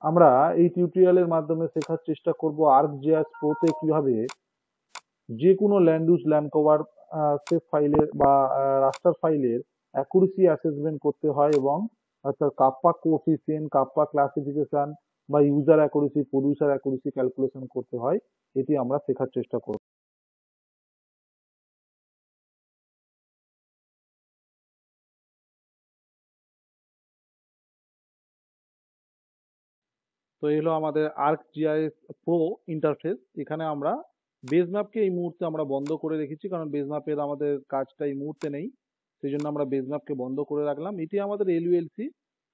আমরা এই টিউটোরিয়ালের মাধ্যমে শেখার চেষ্টা করব ArcGIS Pro তে কিভাবে যে কোনো land use land cover save ফাইলের বা রাস্টার ফাইলের অ্যাকুরেসি অ্যাসেসমেন্ট করতে হয় এবং অর্থাৎ কাপ্পা কোএফিসিয়েন্ট, কাপ্পা ক্লাসিফিকেশন বা user accuracy, producer accuracy calculation করতে হয়, এটি আমরা শেখার চেষ্টা করব। তো এই হলো আমাদের ArcGIS Pro ইন্টারফেস। এখানে আমরা বেজ ম্যাপকে এই মুহূর্তে আমরা বন্ধ করে রেখেছি, কারণ বেজ ম্যাপের আমাদের কাজটা এই মুহূর্তে নেই। সেই জন্য আমরা বেজ ম্যাপকে বন্ধ করে রাখলাম। এটি আমাদের এলইউএলসি,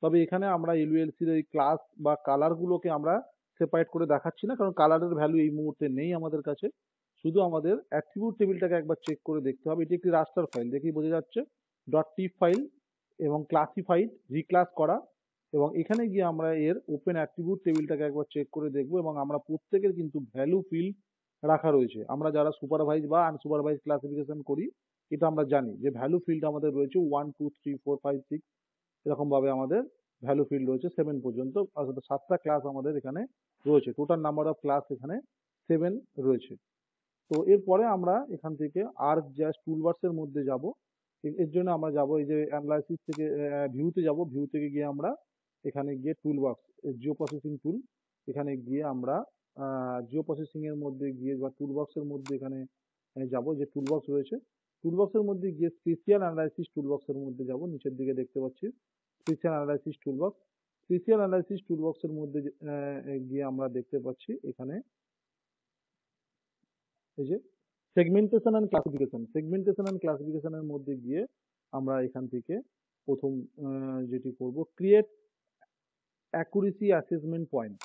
তবে এখানে আমরা এলইউএলসির এই ক্লাস বা কালারগুলোকে আমরা সেপারেট করে দেখাচ্ছি না, কারণ কালারের ভ্যালু এই মুহূর্তে নেই আমাদের কাছে। শুধু আমাদের অ্যাট্রিবিউট টেবিলটাকে একবার চেক করে দেখতে হবে। এটি একটি রাস্টার ফাইল, দেখেই বোঝা যাচ্ছে, ডট টিপ ফাইল এবং ক্লাসিফাইড, রিক্লাস করা। এবং এখানে গিয়ে আমরা এর ওপেন অ্যাট্রিবিউট টেবিলটাকে একবার চেক করে দেখবো, এবং আমরা প্রত্যেকের কিন্তু ভ্যালু ফিল্ড রাখা রয়েছে। আমরা যারা সুপারভাইজ বা আনসুপারভাইজ ক্লাসিফিকেশন করি, এটা আমরা জানি যে ভ্যালু ফিল্ড আমাদের রয়েছে 1 2 3 4 5 6, এরকম ভাবে আমাদের ভ্যালু ফিল্ড রয়েছে 7 পর্যন্ত, অর্থাৎ 7টা ক্লাস আমাদের এখানে রয়েছে। টোটাল নাম্বার অফ ক্লাস এখানে 7 রয়েছে। তো এরপরে আমরা এখান থেকে ArcGIS টুলবার্স এর মধ্যে যাব। এর জন্য আমরা যাব এই যে অ্যানালাইসিস থেকে ভিউতে যাব। ভিউ থেকে গিয়ে আমরা এখানে গিয়ে টুলবাক্স, জিও প্রসেসিং টুল, এখানে গিয়ে আমরা জিও প্রসেসিং এর মধ্যে গিয়ে বা টুলবক্স এর মধ্যে এখানে যাব, যে টুলবক্স রয়েছে টুলবক্স এর মধ্যে গিয়ে স্পেশাল অ্যানালাইসিস টুলবক্স এর মধ্যে যাব। নিচের দিকে দেখতে পাচ্ছি spatial analysis toolbox. Spatial analysis toolbox এর মধ্যে গিয়ে আমরা দেখতে পাচ্ছি এখানে এই যে segmentation and classification. Segmentation and ক্লাসিফিকেশনের মধ্যে গিয়ে আমরা এখান থেকে প্রথম যেটি করব, ক্রিয়েট অ্যাকুরেসি অ্যাসেসমেন্ট পয়েন্ট।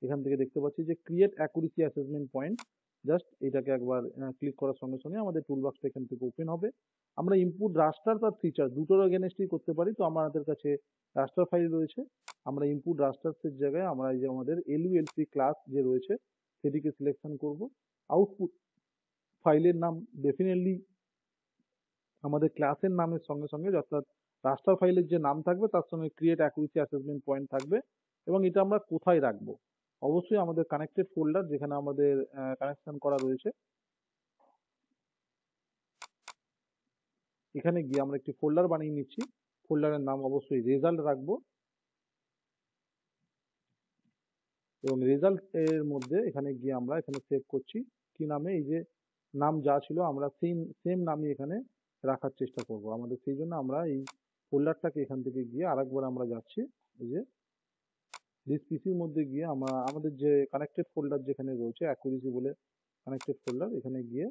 এখান থেকে দেখতে পাচ্ছি যে create accuracy assessment point. Just এটাকে একবার ক্লিক করার সঙ্গে সঙ্গে আমাদের টুলবক্সটা এখান থেকে ওপেন হবে। আমরা ইনপুট রাস্টার বা ফিচার দুটোর এগেনস্টই করতে পারি। তো আমাদের কাছে রাস্টার ফাইল রয়েছে, আমরা ইনপুট রাস্টার্সের জায়গায় আমরা এই যে আমাদের এলইউএলসি ক্লাস যে রয়েছে সেটিকে সিলেকশন করব। আউটপুট ফাইলের নাম ডেফিনেটলি আমাদের ক্লাসের নামের সঙ্গে সঙ্গে, অর্থাৎ রাস্টার ফাইলের যে নাম থাকবে তার সঙ্গে ক্রিয়েট অ্যাকুরেসি অ্যাসেসমেন্ট পয়েন্ট থাকবে। এবং এটা আমরা কোথায় রাখবো? অবশ্যই আমাদের কানেক্টেড ফোল্ডার, যেখানে আমাদের কানেকশন করা রয়েছে, এখানে গিয়ে আমরা একটি ফোল্ডার বানিয়ে নিচ্ছি। ফোল্ডারের নাম অবশ্যই রেজাল্ট রাখবো, এবং রেজাল্ট এর মধ্যে এখানে গিয়ে আমরা এখানে সেভ করছি কি নামে, এই যে নাম যা ছিল আমরা সেম সেম নামই এখানে রাখার চেষ্টা করব। আমাদের সেই জন্য আমরা এই ফোল্ডারটাকে এখান থেকে গিয়ে আরেকবার আমরা যাচ্ছি, এই যে দিস পিসির মধ্যে গিয়ে আমরা আমাদের যে কানেক্টেড ফোল্ডার যেখানে রয়েছে অ্যাকুরেসি বলে কানেক্টেড ফোল্ডার, এখানে গিয়ে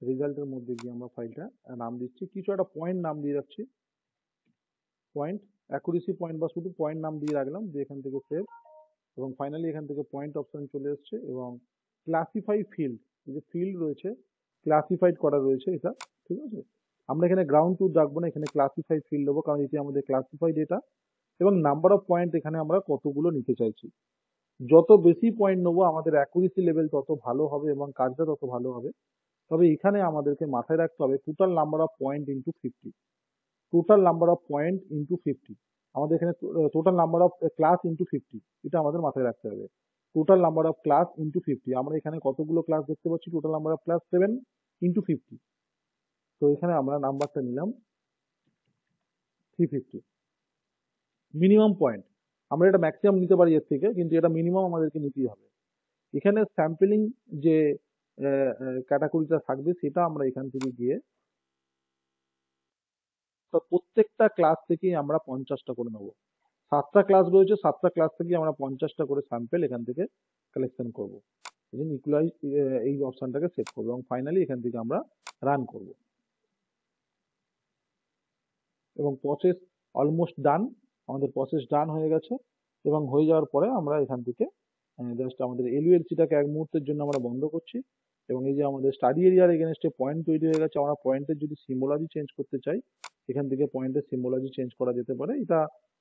রেজাল্টের মধ্যে গিয়ে আমরা ফাইলটা নাম দিচ্ছি, কিছু একটা পয়েন্ট নাম দিয়ে রাখছি, পয়েন্ট অ্যাকুরেসি পয়েন্ট বা শুধু পয়েন্ট নাম দিয়ে রাখলাম, দিয়ে এখান থেকে সেভ। এবং ফাইনালি এখান থেকে পয়েন্ট অপশন চলে এসছে, এবং ক্লাসিফাই ফিল্ড, এই যে ফিল্ড রয়েছে ক্লাসিফাইড করা রয়েছে এটা, ঠিক আছে। আমরা এখানে গ্রাউন্ড ট্রুথ রাখবো না, এখানে ক্লাসিফাই ফিল্ড দেবো, কারণ এটি আমাদের ক্লাসিফাই ডেটা। এবং নাম্বার অফ পয়েন্ট এখানে আমরা কতগুলো নিতে চাইছি। যত বেশি পয়েন্ট নেবো আমাদের অ্যাকুরেসি লেভেল তত ভালো হবে এবং কাজটা তত ভালো হবে। তবে এখানে আমাদেরকে মাথায় রাখতে হবে total number of point into 50, total number of point into 50। আমাদের এখানে total number of class into 50, এটা আমাদের মাথায় রাখতে হবে। Total number of class into 50, আমরা এখানে কতগুলো ক্লাস দেখতে পাচ্ছি, total number of class 7 into 50। তো এখানে আমরা নাম্বারটা নিলাম 350। মিনিমাম পয়েন্ট, আমরা এটা ম্যাক্সিমাম নিতে পারি এর থেকে, কিন্তু এটা মিনিমাম আমাদেরকে নিতেই হবে। এখানে স্যাম্পলিং যে ক্যাটাগরিটা থাকবে সেটা আমরা এখান থেকে গিয়ে প্রত্যেকটা ক্লাস থেকেই আমরা 50টা করে নেবো। 7টা ক্লাস রয়েছে, 7টা ক্লাস থেকে আমরা 50টা করে স্যাম্পেল এখান থেকে কালেকশন করবো। ইকুয়ালাইজ এই অপশনটাকে সেট করবো, এবং ফাইনালি এখান থেকে আমরা রান করব। এবং প্রসেস অলমোস্ট ডান, আমাদের প্রসেস ডান হয়ে গেছে। এবং হয়ে যাওয়ার পরে আমরা এখান থেকে জাস্ট আমাদের এলইউএলসিটাকে এক মুহূর্তের জন্য আমরা বন্ধ করছি। এবং এই যে আমাদের স্টাডি এরিয়ার এগেনস্টে পয়েন্ট তৈরি হয়ে গেছে, আমরা পয়েন্টের যদি সিম্বলজি চেঞ্জ করতে চাই, এখান থেকে পয়েন্টের সিম্বলজি চেঞ্জ করা যেতে পারে। এটা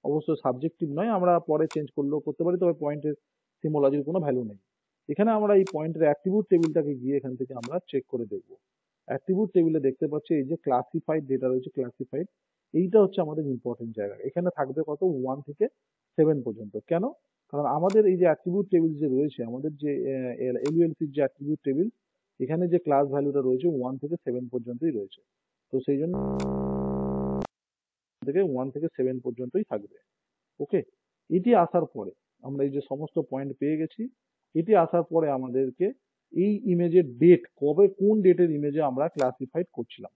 অবশ্য সাবজেক্টিভ নয়, আমরা পরে চেঞ্জ করলেও করতে পারি, তবে পয়েন্টের সিম্বলজির কোনো ভ্যালু নেই। এখানে আমরা এই পয়েন্টের অ্যাট্রিবিউট টেবিলটাকে গিয়ে এখান থেকে আমরা চেক করে দেখব। অ্যাট্রিবিউট টেবিলে দেখতে পাচ্ছি এই যে ক্লাসিফাইড ডেটা রয়েছে, ক্লাসিফাইড, এইটা হচ্ছে আমাদের ইম্পর্টেন্ট জায়গা। এখানে থাকবে কত, 1 থেকে 7 পর্যন্ত। কেন? কারণ আমাদের এই যে অ্যাট্রিবিউট টেবিল যে রয়েছে, আমাদের যে এলইউএলসির যে অ্যাট্রিবিউট টেবিল, এখানে যে ক্লাস ভ্যালুটা রয়েছে 1 থেকে 7 পর্যন্তই রয়েছে। তো সেই জন্য থেকে 1 থেকে 7 পর্যন্তই থাকবে। ওকে, এটি আসার পরে আমরা এই যে সমস্ত পয়েন্ট পেয়ে গেছি। এটি আসার পরে আমাদেরকে এই ইমেজের ডেট, কবে কোন ডেটের ইমেজে আমরা ক্লাসিফাইড করছিলাম,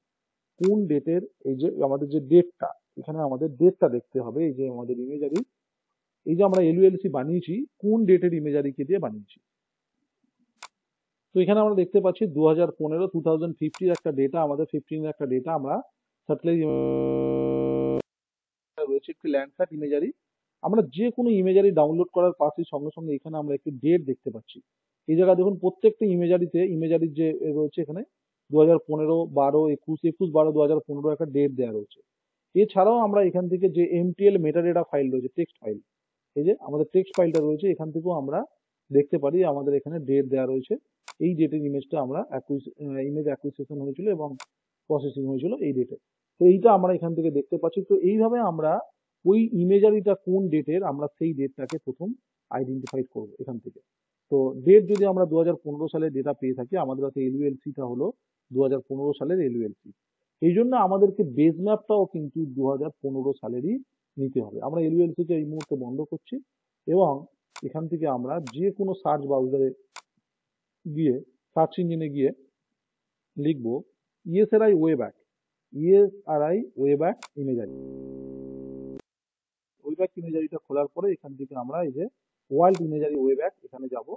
কোন ডেটের এই যে আমাদের যে ডেটটা, এখানে আমাদের ডেটটা দেখতে হবে। এই যে আমাদের ইমেজারি, এই যে আমরা এলইউএলসি বানিয়েছি কোন ডেটের ইমেজারিকে দিয়ে বানিয়েছি। তো এখানে আমরা দেখতে পাচ্ছি 2015 2050 একটা ডেটা, আমাদের 15 একটা ডেটা আমরা স্যাটেলাইট রয়েছে একটি ল্যান্ডস্যাট ইমেজারি। আমরা যে কোনো ইমেজারি ডাউনলোড করার পাশে সঙ্গে সঙ্গে এখানে আমরা একটি ডেট দেখতে পাচ্ছি। এই জায়গায় দেখুন প্রত্যেকটা ইমেজারিতে ইমেজারির যে রয়েছে এখানে 2015, 12, 21, 12, 2015 একটা ডেট দেওয়া রয়েছে। এছাড়াও আমরা এখান থেকে যে এমটিএল মেটাডেটা ফাইল রয়েছে, টেক্সট ফাইল, এই যে আমাদের টেক্সট ফাইলটা রয়েছে, এখান থেকেও আমরা দেখতে পারি আমাদের এখানে ডেট দেওয়া রয়েছে। এই ডেটের ইমেজটা আমরা ইমেজ অ্যাকুইজিশন হয়েছিল এবং প্রসেসিং হয়েছিল এই ডেটে। তো এইটা আমরা এখান থেকে দেখতে পাচ্ছি। তো এইভাবে আমরা ওই ইমেজারিটা কোন ডেটের, আমরা সেই ডেটটাকে প্রথম আইডেন্টিফাই করব এখান থেকে। তো ডেট যদি আমরা 2015 সালের ডেটা পেয়ে থাকি, আমাদের কাছে এলইউএলসিটা হলো 2015 সালের এলইউএলসি। এই জন্য আমাদেরকে বেস ম্যাপটাও কিন্তু 2015 সালেরই নিতে হবে। আমরা এলইউএলসিকে এই মুহূর্তে বন্ধ করছি এবং এখান থেকে আমরা যে কোনো সার্চ ব্রাউজারে গিয়ে, সার্চ ইঞ্জিনে গিয়ে লিখব ইএসআরআই ওয়েব্যাক, ইএসআরআই ওয়েব্যাক ইমেজারি। ওয়েব্যাক ইমেজারিটা খোলার পরে এখান থেকে আমরা এই যে ওয়ার্ল্ড ইমেজারি ওয়েব্যাক এখানে যাব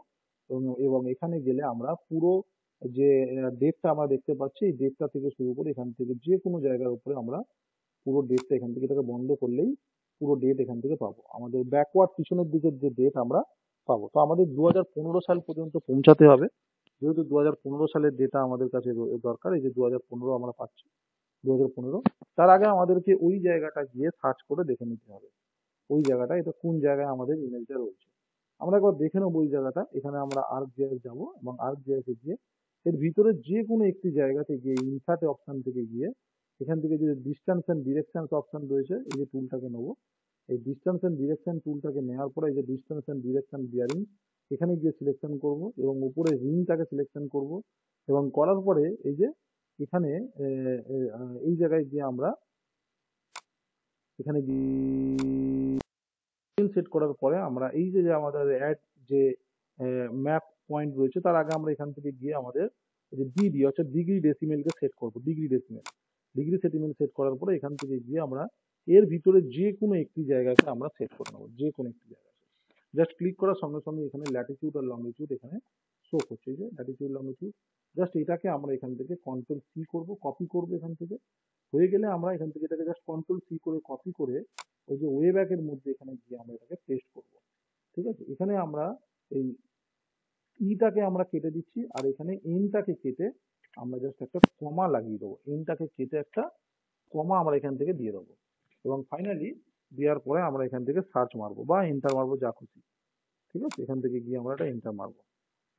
এবং এখানে গেলে আমরা পুরো যে ডেটটা আমরা দেখতে পাচ্ছি, এই ডেটটা থেকে শুরু করে এখান থেকে যে কোনো জায়গার উপরে আমরা পুরো ডেটটা এখান থেকে এটাকে বন্ধ করলেই পুরো ডেট এখান থেকে পাবো। আমাদের ব্যাকওয়ার্ড পিছনের দিকের যে ডেট আমরা পাবো। তো আমাদের 2015 সাল পর্যন্ত পৌঁছাতে হবে। যেহেতু 2015 সালের ডেটা আমাদের কাছে দরকার, এই যে 2015 আমরা পাচ্ছি 2015, তার আগে আমাদেরকে ওই জায়গাটা গিয়ে সার্চ করে দেখে নিতে হবে ওই জায়গাটা এটা কোন জায়গায় আমাদের ইমেজটা রয়েছে। আমরা একবার দেখে নেবো ওই জায়গাটা। এখানে আমরা ArcGIS যাবো এবং ArcGIS এ গিয়ে এর ভিতরে যে কোনো একটি জায়গাতে গিয়ে ইনসার্ট অপশন থেকে গিয়ে এখান থেকে যে ডিস্টেন্স এন্ড ডিরেকশন অপশন রয়েছে, এই যে টুলটাকে নেবো, এই ডিস্টেন্স এন্ড ডিরেকশন টুলটাকে নেওয়ার পরে এই যে ডিস্টেন্স এন্ড ডিরেকশন বিয়ারিং এখানে গিয়ে সিলেকশন করব এবং উপরে রিংটাকে সিলেকশন করব এবং করার পরে এই যে এখানে এই জায়গায় গিয়ে আমরা এখানে সেট করার পরে আমরা এই যে আমাদের অ্যাড যে ম্যাপ পয়েন্ট রয়েছে, তার আগে আমরা এখান থেকে গিয়ে আমাদের যে ডিডি অর্থাৎ ডিগ্রি ডেসিমেলকে সেট করব। ডিগ্রি ডেসিমেল সেট করার পরে এখান থেকে গিয়ে আমরা এর ভিতরে যে কোনো একটি জায়গাকে আমরা সেট করে নেবো, যে কোনো একটি জায়গায়। জাস্ট ক্লিক করার সঙ্গে সঙ্গে এখানে ল্যাটিটিউড আর লংটিটিউড এখানে শো করছে, এই যে ল্যাটিটিউড লংটিটিউড। জাস্ট এটাকে আমরা এখান থেকে কন্ট্রোল সি করব, কপি করব এখান থেকে। হয়ে গেলে আমরা এখান থেকে এটাকে জাস্ট কন্ট্রোল সি করে কপি করে ওই যে ওয়েব্যাকের মধ্যে এখানে গিয়ে আমরা এটাকে পেস্ট করব। ঠিক আছে, এখানে আমরা এই ইটাকে আমরা কেটে দিচ্ছি আর এখানে এনটাকে কেটে আমরা জাস্ট একটা কমা লাগিয়ে দেবো। এনটাকে কেটে একটা কমা আমরা এখান থেকে দিয়ে দেবো এবং ফাইনালি দেওয়ার পরে আমরা এখান থেকে সার্চ মারবো বা এন্টার মারবো, যা খুশি। ঠিক আছে, এখান থেকে গিয়ে আমরা একটা এন্টার মারবো।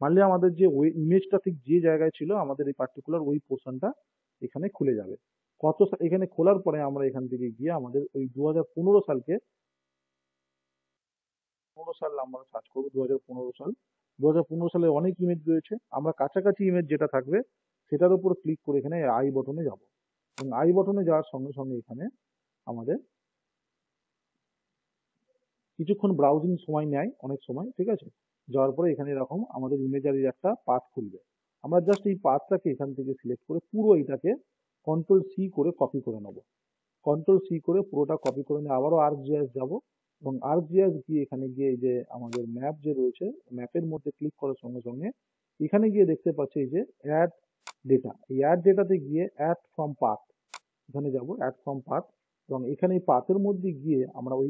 মারলে আমাদের যে ওই ইমেজটা ঠিক যে জায়গায় ছিল আমাদের এই পার্টিকুলার ওই পোর্শনটা এখানে খুলে যাবে। এখানে খোলার পরে আমরা এখান থেকে গিয়ে আমাদের ওই 2015 সালকে 15 সাল আমরা সার্চ করবো। 2015 সাল, 2015 সালে অনেক ইমেজ রয়েছে। আমরা কাছাকাছি ইমেজ যেটা থাকবে সেটার উপর ক্লিক করে এখানে আই বটনে যাব এবং আই বটনে যাওয়ার সঙ্গে সঙ্গে এখানে আমাদের কিছুক্ষণ ব্রাউজিং সময় নেয়, অনেক সময়। ঠিক আছে, যাওয়ার পরে এখানে এরকম আমাদের ইমেজারির একটা পাথ খুলবে। আমরা জাস্ট এই পাথটাকে এখান থেকে সিলেক্ট করে পুরো এটাকে কন্ট্রোল সি করে কপি করে নেব। কন্ট্রোল সি করে পুরোটা কপি করে নিয়ে আবারও ArcGIS যাব এবং ArcGIS গিয়ে এখানে গিয়ে এই যে আমাদের ম্যাপ যে রয়েছে, ম্যাপের মধ্যে ক্লিক করার সঙ্গে সঙ্গে এখানে গিয়ে দেখতে পাচ্ছি এই যে অ্যাড ডেটা। এই অ্যাড ডেটাতে গিয়ে অ্যাড ফ্রম পাথ এখানে যাব, অ্যাড ফ্রম পাথ, এবং এখানে এই পাথের মধ্যে গিয়ে আমরা ওই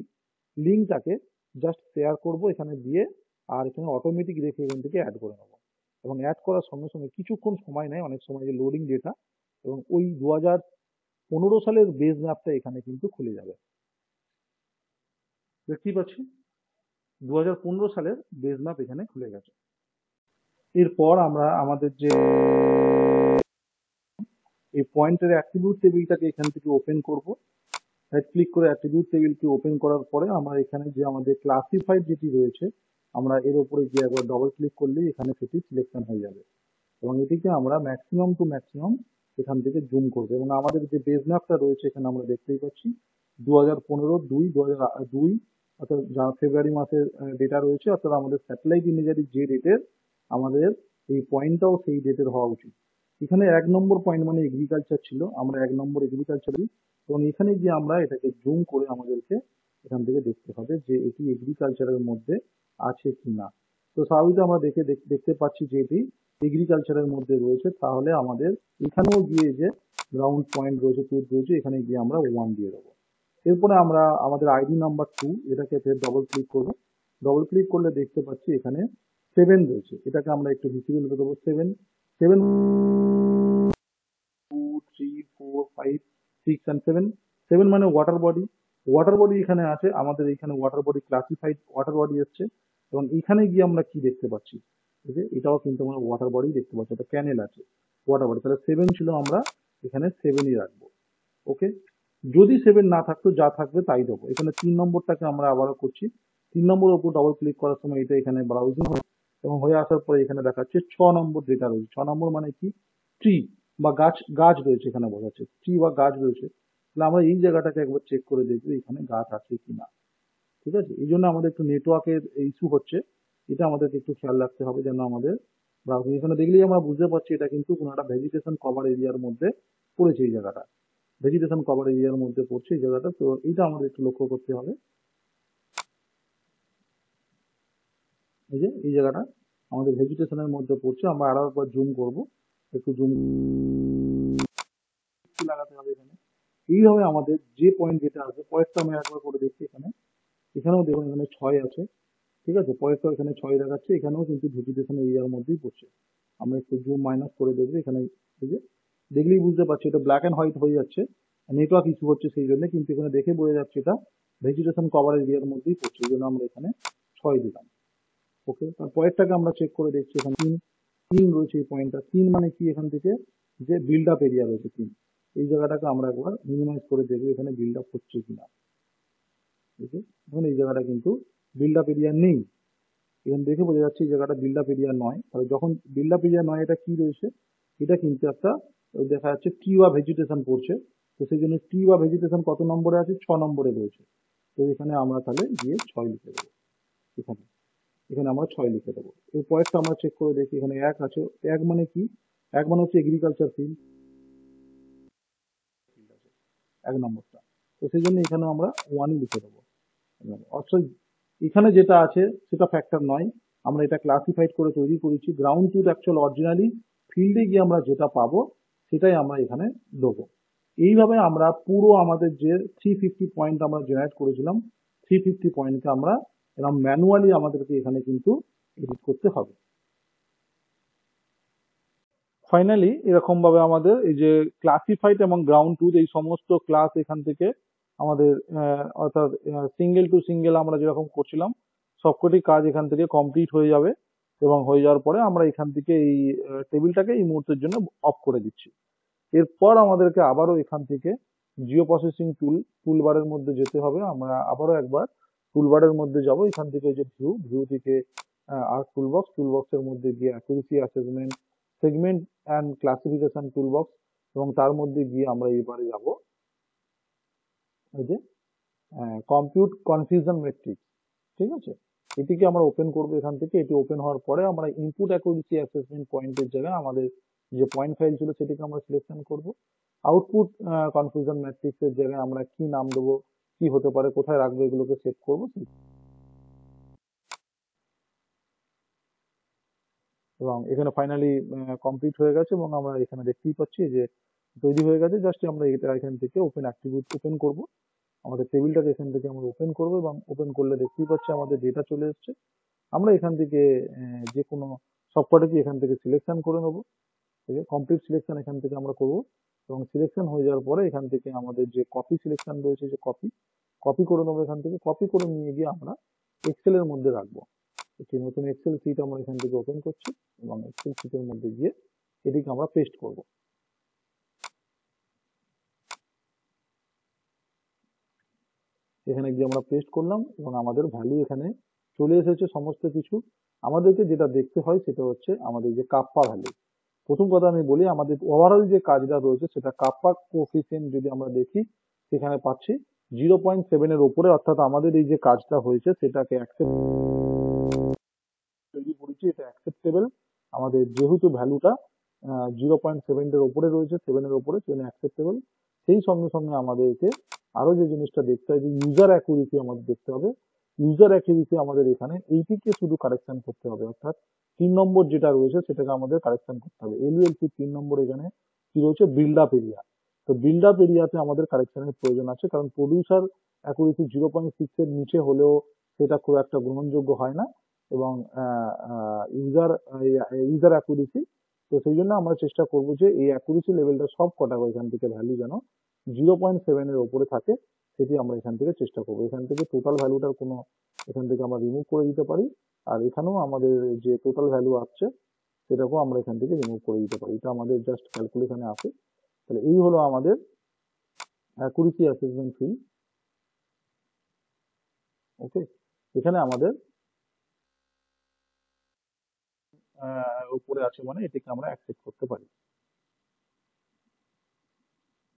লিঙ্কটাকে জাস্ট শেয়ার করব এখানে দিয়ে, আর এখানে অটোমেটিক রেখে এখান থেকে অ্যাড করে নেব এবং অ্যাড করার সঙ্গে সঙ্গে কিছুক্ষণ সময় নেয়, অনেক সময় যে লোডিং ডেটা, এবং ওই 2015 সালের বেস ম্যাপটা এখানে কিন্তু খুলে যাবে। দেখতেই পাচ্ছি 2015 সালের বেস ম্যাপ এখানে খুলে গেছে। এরপর আমরা আমাদের যে এই পয়েন্টের অ্যাট্রিবিউট টেবিলটাকে এখান থেকে ওপেন করব রাইট ক্লিক করে অ্যাট্রিবিউট টেবিলকে ওপেন করার পরে আমরা এখানে যে আমাদের ক্লাসিফাইড যেটি রয়েছে আমরা এর উপরে গিয়ে একবার ডবল ক্লিক করলেই এখানে সেটি সিলেকশন হয়ে যাবে এবং এটিকে আমরা ম্যাক্সিমাম টু ম্যাক্সিমাম এখান থেকে জুম করবো এবং আমাদের যে বেজ ম্যাপটা রয়েছে এখানে আমরা দেখতেই পাচ্ছি 2015-2 অর্থাৎ ফেব্রুয়ারি মাসের ডেটা রয়েছে অর্থাৎ আমাদের স্যাটেলাইট ইমেজারি যে ডেটের আমাদের এই পয়েন্টটাও সেই ডেটের হওয়া উচিত। এখানে 1 নম্বর পয়েন্ট মানে এগ্রিকালচার ছিল, আমরা 1 নম্বর এগ্রিকালচারই এবং এখানে গিয়ে আমরা এটাকে জুম করে আমাদেরকে এখান থেকে দেখতে হবে যে এটি এগ্রিকালচারের মধ্যে আছে কিনা। তো স্বাভাবিক আমরা দেখতে পাচ্ছি যে এটি এগ্রিকালচারের মধ্যে রয়েছে, তাহলে আমাদের এখানেও গিয়ে যে গ্রাউন্ড পয়েন্ট রয়েছে রয়েছে এখানে গিয়ে আমরা 1 দিয়ে দেবো। এরপরে আমরা আমাদের আইডি নাম্বার 2 এটাকে ফের ডবল ক্লিক করবো, ডবল ক্লিক করলে দেখতে পাচ্ছি এখানে 7 রয়েছে, এটাকে আমরা একটু ভিজিবল করে দেবো। 7 2 3 4 5 6 and 7 মানে ওয়াটার বডি, ওয়াটার বডি এখানে আছে, আমাদের এখানে water body classified water body এসছে এবং এখানে গিয়ে আমরা কি দেখতে পাচ্ছি যে এটাও কিন্তু আমরা ওয়াটার বডি দেখতে পাচ্ছি, এটা ক্যানেল আছে ওয়াটার বডি, তাহলে 7 ছিল, আমরা এখানে 7ই রাখবো। ওকে, যদি 7 না থাকতো যা থাকবে তাই দেবো। এখানে 3 নম্বরটাকে আমরা আবারও করছি, 3 নম্বর উপর ডবল ক্লিক করার সময় এটা এখানে ব্রাউজিং হয় এবং হয়ে আসার পরে এখানে দেখাচ্ছে 6 নম্বর ডেটা রয়েছে। 6 নম্বর মানে কি, ট্রি বা গাছ, গাছ রয়েছে এখানে বোঝাচ্ছে, ট্রি বা গাছ রয়েছে, তাহলে আমরা এই জায়গাটাকে একবার চেক করে দেখবো এখানে গাছ আছে কিনা। ঠিক আছে, এই জন্য আমাদের একটু নেটওয়ার্কের ইস্যু হচ্ছে, এটা আমাদেরকে একটু খেয়াল রাখতে হবে যেন আমাদের ব্রাউজিং এখানে দেখলেই আমরা বুঝতে পারছি এটা কিন্তু কোনো একটা ভেজিটেশন কভার এরিয়ার মধ্যে পড়েছে, এই জায়গাটা ভেজিটেশন কভার এরিয়ার মধ্যে পড়ছে এই জায়গাটা, তো এইটা আমাদের একটু লক্ষ্য করতে হবে। এই যে এই জায়গাটা আমাদের ভেজিটেশনের মধ্যে পড়ছে, আমরা আরো একবার জুম করব, একটু জুম লাগাতে হবে এখানে। এইভাবে আমাদের যে পয়েন্ট যেটা আছে, পয়েন্টটা আমি একবার করে দেখছি এখানে, এখানেও দেখুন এখানে 6 আছে, ঠিক আছে, পয়েন্টটা এখানে 6 দেখাচ্ছে, এখানেও কিন্তু ভেজিটেশন এরিয়ার মধ্যেই পড়ছে। আমরা একটু জুম মাইনাস করে দেখবো এখানে, এই যে দেখলেই বুঝতে পারছি এটা ব্ল্যাক অ্যান্ড হোয়াইট হয়ে যাচ্ছে, নেটওয়ার্ক ইস্যু হচ্ছে সেই জন্য, কিন্তু এখানে দেখে বোঝা যাচ্ছে এটা ভেজিটেশন কভার এরিয়ার মধ্যেই পড়ছে, এই জন্য আমরা এখানে 6 দিলাম। ওকে, তার পয়েন্টটাকে আমরা চেক করে দেখছি, এখানে 3 রয়েছে, এই পয়েন্টটা 3 মানে কি, এখান থেকে যে বিল্ড আপ এরিয়া রয়েছে 3, এই জায়গাটাকে আমরা একবার মিনিমাইজ করে দেখবো এখানে বিল্ড আপ হচ্ছে কিনা। ওকে, এখন এই জায়গাটা কিন্তু বিল্ড আপ এরিয়া নেই, এখানে দেখে বোঝা যাচ্ছে এই জায়গাটা বিল্ড আপ এরিয়া নয়, তাহলে যখন বিল্ড আপ এরিয়া নয় এটা কি রয়েছে, এটা কিন্তু একটা দেখা যাচ্ছে টি বা ভেজিটেশন পড়ছে, তো সেই জন্য টি বা ভেজিটেশন কত নম্বরে আছে, 6 নম্বরে রয়েছে, তো এখানে আমরা তাহলে গিয়ে 6 লিখে দেবো, এখানে এখানে আমরা 6 লিখে দেবো। এই পয়েন্টটা আমরা চেক করে দেখি, এখানে 1 আছে, 1 মানে কি, 1 মানে হচ্ছে এগ্রিকালচার ফিল্ড, 1 নম্বরটা, তো সেই জন্য এখানে আমরা 1ই লিখে দেবো। অর্থাৎ এখানে যেটা আছে সেটা ফ্যাক্টর নয়, আমরা এটা ক্লাসিফাইড করে তৈরি করেছি, গ্রাউন্ড ট্রুথ অ্যাকচুয়াল অরিজিনালি ফিল্ডে গিয়ে আমরা যেটা পাবো সেটাই আমরা এখানে দেবো। এইভাবে আমরা পুরো আমাদের যে 350 পয়েন্ট আমরা জেনারেট করেছিলাম, 350 পয়েন্টকে আমরা এরকম ম্যানুয়ালি আমাদেরকে এখানে কিন্তু এডিট করতে হবে। ফাইনালি এরকম ভাবে আমাদের এই যে ক্লাসিফাইড এবং গ্রাউন্ড ট্রুথ এই সমস্ত ক্লাস এখান থেকে আমাদের অর্থাৎ সিঙ্গেল টু সিঙ্গেল আমরা যেরকম করছিলাম সবকটি কাজ এখান থেকে কমপ্লিট হয়ে যাবে এবং হয়ে যাওয়ার পরে আমরা এখান থেকে এই টেবিলটাকে এই মুহূর্তের জন্য অফ করে দিচ্ছি। এরপর আমাদেরকে আবারও এখান থেকে জিও প্রসেসিং টুলবারের মধ্যে যেতে হবে, আমরা আবারও একবার টুলবারের মধ্যে যাব, এখান থেকে যে ভিউ থেকে আর টুলবক্সের মধ্যে গিয়ে accuracy assessment, segment and classification toolbox, এবং তার মধ্যে গিয়ে আমরা এবারে যাব এই যে কম্পিউট কনফিউশন ম্যাট্রিক্স। ঠিক আছে, এটিকে আমরা ওপেন করবো এখান থেকে, এটি ওপেন হওয়ার পরে আমরা ইনপুট অ্যাকুরেসি অ্যাসেসমেন্ট পয়েন্টের জায়গায় আমাদের যে পয়েন্ট ফাইল ছিল সেটিকে আমরা সিলেকশন করব। আউটপুট কনফিউশন ম্যাট্রিক্স এর জায়গায় আমরা কি নাম দেবো, কি হতে পারে, কোথায় রাখবো, এগুলোকে সেট করবো। এবং এখানে ফাইনালি কমপ্লিট হয়ে গেছে এবং আমরা এখানে দেখতেই পাচ্ছি যে তৈরি হয়ে গেছে। জাস্ট আমরা এটা এখান থেকে ওপেন অ্যাট্রিবিউট ওপেন করব, আমাদের টেবিলটাকে এখান থেকে আমরা ওপেন করব এবং ওপেন করলে দেখতেই পাচ্ছি আমাদের ডেটা চলে এসছে। আমরা এখান থেকে যে কোনো সবকটাকে এখান থেকে সিলেকশন করে নেবো, ঠিক আছে, কমপ্লিট সিলেকশন এখান থেকে আমরা করব এবং সিলেকশন হয়ে যাওয়ার পরে এখান থেকে আমাদের যে কপি সিলেকশন রয়েছে, যে কপি করে নেবো, এখান থেকে কপি করে নিয়ে গিয়ে আমরা এক্সেলের মধ্যে রাখবো। একটি নতুন এক্সেল শিট আমরা এখান থেকে ওপেন করছি এবং এক্সেল শিটের মধ্যে গিয়ে এটিকে আমরা পেস্ট করব। এখানে গিয়ে আমরা পেস্ট করলাম এবং আমাদের ভ্যালু এখানে চলে এসেছে সমস্ত কিছু। আমাদেরকে যেটা দেখতে হয় সেটা হচ্ছে আমাদের যে কাপ্পা ভ্যালু। প্রথম কথা আমি বলি, আমাদের ওভারঅল যে কাজটা রয়েছে সেটা কাপ্পা কোএফিসিয়েন্ট যদি আমরা দেখি সেখানে পাচ্ছি 0.7 এর উপরে, অর্থাৎ আমাদের এই যে কাজটা হয়েছে সেটাকে তৈরি করেছি, এটা অ্যাকসেপ্টেবল। আমাদের যেহেতু ভ্যালুটা 0.7 এর উপরে রয়েছে, 7 এর উপরে, সেজন্য অ্যাকসেপ্টেবল। সেই সঙ্গে সঙ্গে আমাদেরকে আরো যে জিনিসটা দেখতে হবে, যে ইউজার অ্যাকুরেসি আমাদের দেখতে হবে। ইউজার অ্যাকুরেসি আমাদের এখানে এইটিকে শুধু কারেকশন করতে হবে, অর্থাৎ 3 নম্বর যেটা রয়েছে সেটাকে আমাদের কারেকশন করতে হবে। এলইএলসি 3 নম্বর এখানে কি রয়েছে, বিল্ড আপ এরিয়া। তো বিল্ড আপ এরিয়াতে আমাদের কারেকশনের প্রয়োজন আছে, কারণ প্রডিউসার অ্যাকুরেসি 0.6 এর নিচে হলেও সেটা খুব একটা গ্রহণযোগ্য হয় না, এবং ইউজার ইউজার অ্যাকুরেসি, তো সেই জন্য আমরা চেষ্টা করবো যে এই অ্যাকুরেসি লেভেলটা সব কটা এখান থেকে ভ্যালু যেন 0.7 এর ওপরে থাকে, সেটি আমরা এখান থেকে চেষ্টা করবো। এখান থেকে টোটাল ভ্যালুটার কোনো, এখান থেকে আমরা রিমুভ করে দিতে পারি, আর এখানেও আমাদের যে টোটাল ভ্যালু আসছে সেটাকেও আমরা এখান থেকে রিমুভ করে দিতে পারি। এটা আমাদের জাস্ট ক্যালকুলেশনে আসে। তাহলে এই হলো আমাদের অ্যাকুরেসি অ্যাসেসমেন্ট ফিল। ওকে, এখানে আমাদের উপরে আছে মানে এটাকে আমরা অ্যাক্সেস করতে পারি।